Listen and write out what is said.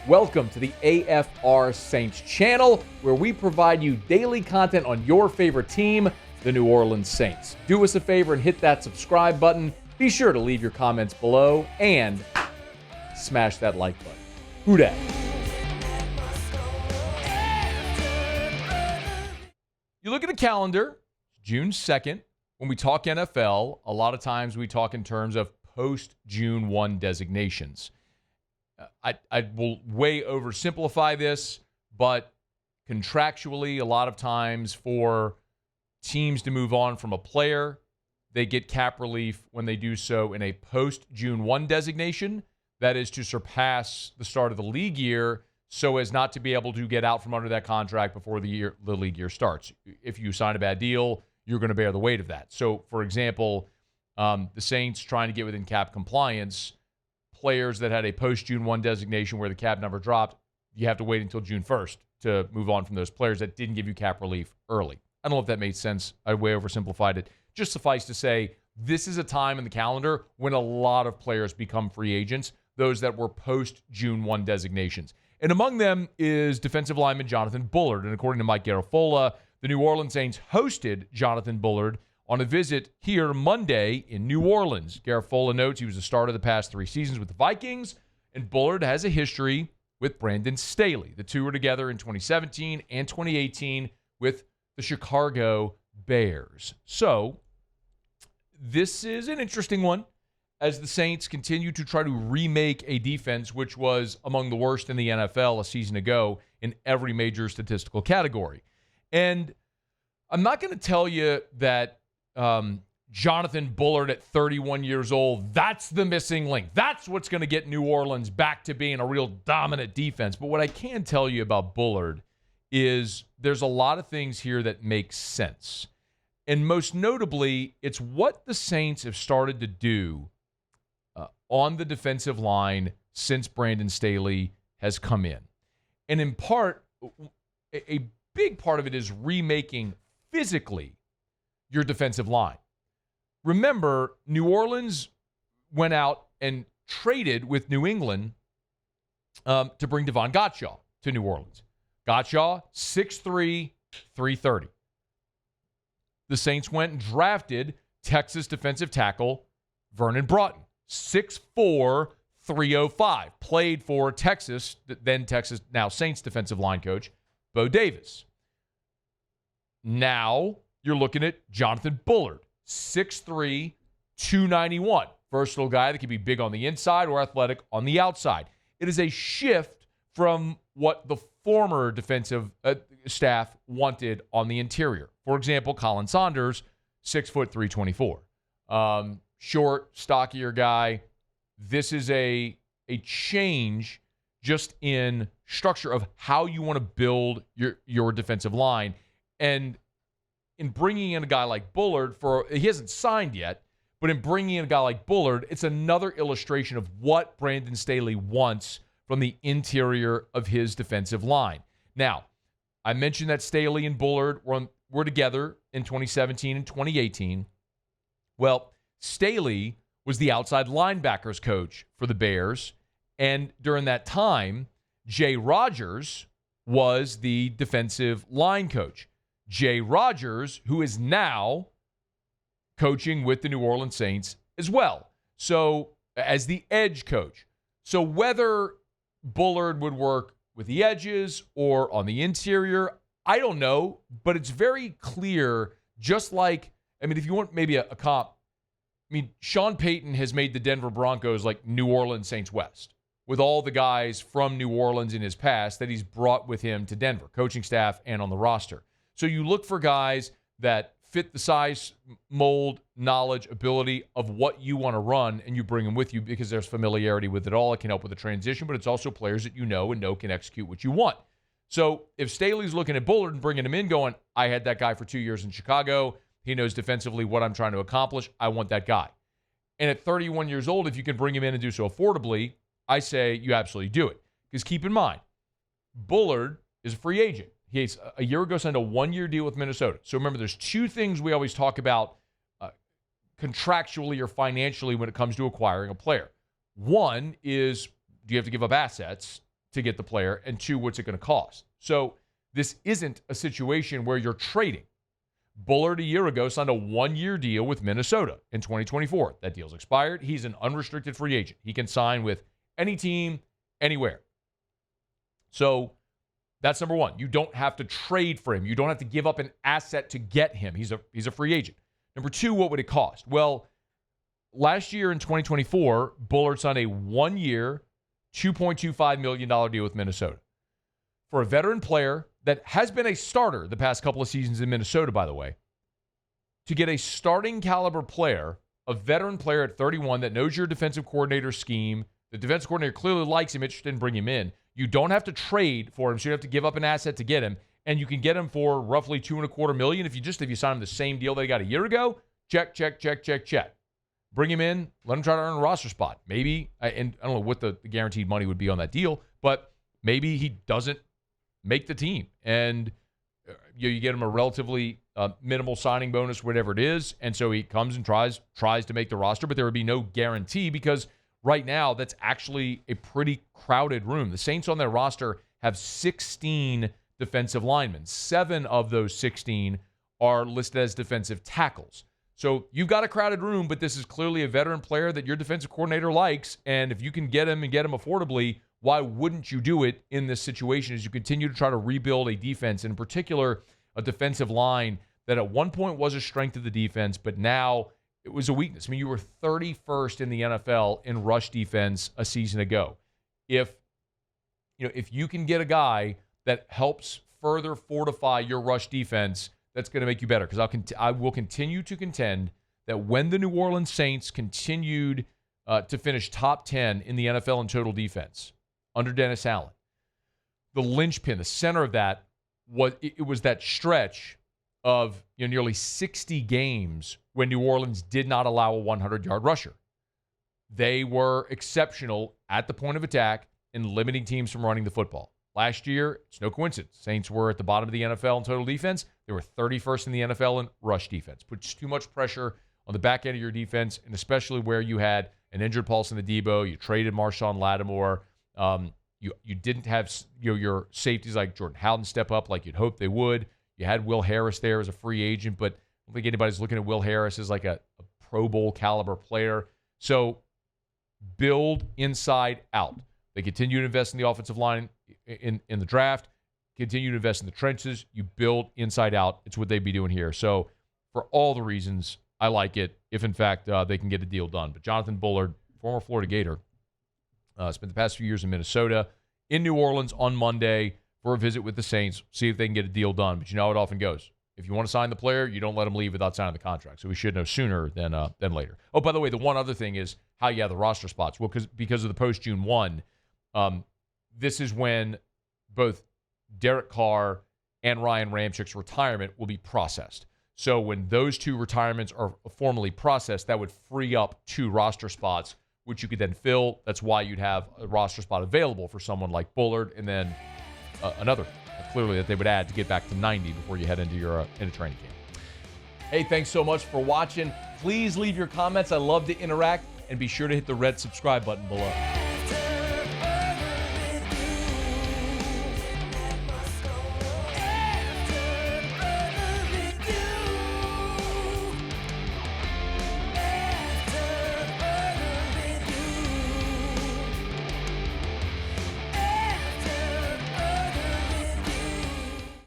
Welcome to the AFR Saints channel, where we provide you daily content on your favorite team, the New Orleans Saints. Do us a favor and hit that subscribe button. Be sure to leave your comments below and smash that like button. Who dat? You look at the calendar, June 2nd. When we talk NFL, a lot of times we talk in terms of post-June 1 designations. I will way oversimplify this, but contractually, a lot of times for teams to move on from a player, they get cap relief when they do so in a post-June 1 designation. That is to surpass the start of the league year so as not to be able to get out from under that contract before the league year starts. If you sign a bad deal, you're going to bear the weight of that. So, for example, the Saints trying to get within cap compliance, players that had a post-June 1 designation where the cap number dropped, you have to wait until June 1st to move on from those players that didn't give you cap relief early. I don't know if that made sense. I way oversimplified it. Just suffice to say, this is a time in the calendar when a lot of players become free agents, those that were post-June 1 designations. And among them is defensive lineman Jonathan Bullard. And according to Mike Garafolo, the New Orleans Saints hosted Jonathan Bullard on a visit here Monday in New Orleans. Garafolo notes he was a starter the past 3 seasons with the Vikings, and Bullard has a history with Brandon Staley. The two were together in 2017 and 2018 with the Chicago Bears. So this is an interesting one as the Saints continue to try to remake a defense which was among the worst in the NFL a season ago in every major statistical category. And I'm not going to tell you that Jonathan Bullard at 31 years old, that's the missing link. That's what's going to get New Orleans back to being a real dominant defense. But what I can tell you about Bullard is there's a lot of things here that make sense. And most notably, it's what the Saints have started to do on the defensive line since Brandon Staley has come in. And in part, a big part of it is remaking physically your defensive line. Remember, New Orleans went out and traded with New England to bring Devon Gottschall to New Orleans. Gottschall, 6'3", 330. The Saints went and drafted Texas defensive tackle Vernon Broughton, 6'4", 305. Played for Texas, then Texas, now Saints defensive line coach, Bo Davis. Now you're looking at Jonathan Bullard, 6'3", 291. Versatile guy that can be big on the inside or athletic on the outside. It is a shift from what the former defensive staff wanted on the interior. For example, Colin Saunders, 6', 324. Short, stockier guy. This is a change just in structure of how you want to build your defensive line. And in bringing in a guy like Bullard, he hasn't signed yet, but in bringing in a guy like Bullard, it's another illustration of what Brandon Staley wants from the interior of his defensive line. Now, I mentioned that Staley and Bullard were together in 2017 and 2018. Well, Staley was the outside linebackers coach for the Bears, and during that time, Jay Rodgers was the defensive line coach. Jay Rodgers, who is now coaching with the New Orleans Saints as well. So, as the edge coach. So, whether Bullard would work with the edges or on the interior, I don't know. But it's very clear, just like, if you want maybe a comp, Sean Payton has made the Denver Broncos like New Orleans Saints West, with all the guys from New Orleans in his past that he's brought with him to Denver, coaching staff and on the roster. So you look for guys that fit the size, mold, knowledge, ability of what you want to run, and you bring them with you because there's familiarity with it all. It can help with the transition, but it's also players that you know and know can execute what you want. So if Staley's looking at Bullard and bringing him in going, I had that guy for 2 years in Chicago. He knows defensively what I'm trying to accomplish. I want that guy. And at 31 years old, if you can bring him in and do so affordably, I say you absolutely do it. Because keep in mind, Bullard is a free agent. He's a year ago signed a 1-year deal with Minnesota. So remember, there's two things we always talk about contractually or financially when it comes to acquiring a player. One is, do you have to give up assets to get the player, and two, what's it going to cost? So this isn't a situation where you're trading. Bullard a year ago signed a 1-year deal with Minnesota in 2024. That deal's expired. He's an unrestricted free agent. He can sign with any team, anywhere. So that's number one. You don't have to trade for him. You don't have to give up an asset to get him. He's a free agent. Number two, what would it cost? Well, last year in 2024, Bullard signed a 1-year, $2.25 million deal with Minnesota. For a veteran player that has been a starter the past couple of seasons in Minnesota, by the way, to get a starting caliber player, a veteran player at 31 that knows your defensive coordinator scheme, the defensive coordinator clearly likes him, interested in bringing him in. You don't have to trade for him, so you don't have to give up an asset to get him, and you can get him for roughly $2.25 million if you sign him the same deal that he got a year ago. Check. Bring him in, let him try to earn a roster spot. Maybe, and I don't know what the guaranteed money would be on that deal, but maybe he doesn't make the team, and you get him a relatively minimal signing bonus, whatever it is, and so he comes and tries to make the roster, but there would be no guarantee because right now that's actually a pretty crowded room. The Saints on their roster have 16 defensive linemen. 7 of those 16 are listed as defensive tackles. So you've got a crowded room, but this is clearly a veteran player that your defensive coordinator likes, and if you can get him and get him affordably, why wouldn't you do it in this situation as you continue to try to rebuild a defense, and in particular, a defensive line that at one point was a strength of the defense, but now it was a weakness. I mean, you were 31st in the NFL in rush defense a season ago. If you can get a guy that helps further fortify your rush defense, that's going to make you better. Because I will continue to contend that when the New Orleans Saints continued to finish top 10 in the NFL in total defense under Dennis Allen, the linchpin, the center of that was that stretch of nearly 60 games when New Orleans did not allow a 100-yard rusher. They were exceptional at the point of attack in limiting teams from running the football. Last year, it's no coincidence. Saints were at the bottom of the NFL in total defense. They were 31st in the NFL in rush defense. Puts too much pressure on the back end of your defense, and especially where you had an injured Paulson Adebo. You traded Marshawn Lattimore. You didn't have your safeties like Jordan Howden step up like you'd hope they would. You had Will Harris there as a free agent, but I don't think anybody's looking at Will Harris as like a Pro Bowl caliber player. So build inside out. They continue to invest in the offensive line in the draft, continue to invest in the trenches. You build inside out. It's what they'd be doing here. So for all the reasons, I like it if, in fact, they can get a deal done. But Jonathan Bullard, former Florida Gator, spent the past few years in Minnesota, in New Orleans on Monday for a visit with the Saints, see if they can get a deal done. But you know how it often goes. If you want to sign the player, you don't let him leave without signing the contract. So we should know sooner than later. Oh, by the way, the one other thing is how you have the roster spots. Well, because of the post-June 1, this is when both Derek Carr and Ryan Ramchik's retirement will be processed. So when those two retirements are formally processed, that would free up 2 roster spots, which you could then fill. That's why you'd have a roster spot available for someone like Bullard, and then another, clearly, that they would add to get back to 90 before you head into your into training camp. Hey, thanks so much for watching. Please leave your comments. I love to interact, and be sure to hit the red subscribe button below.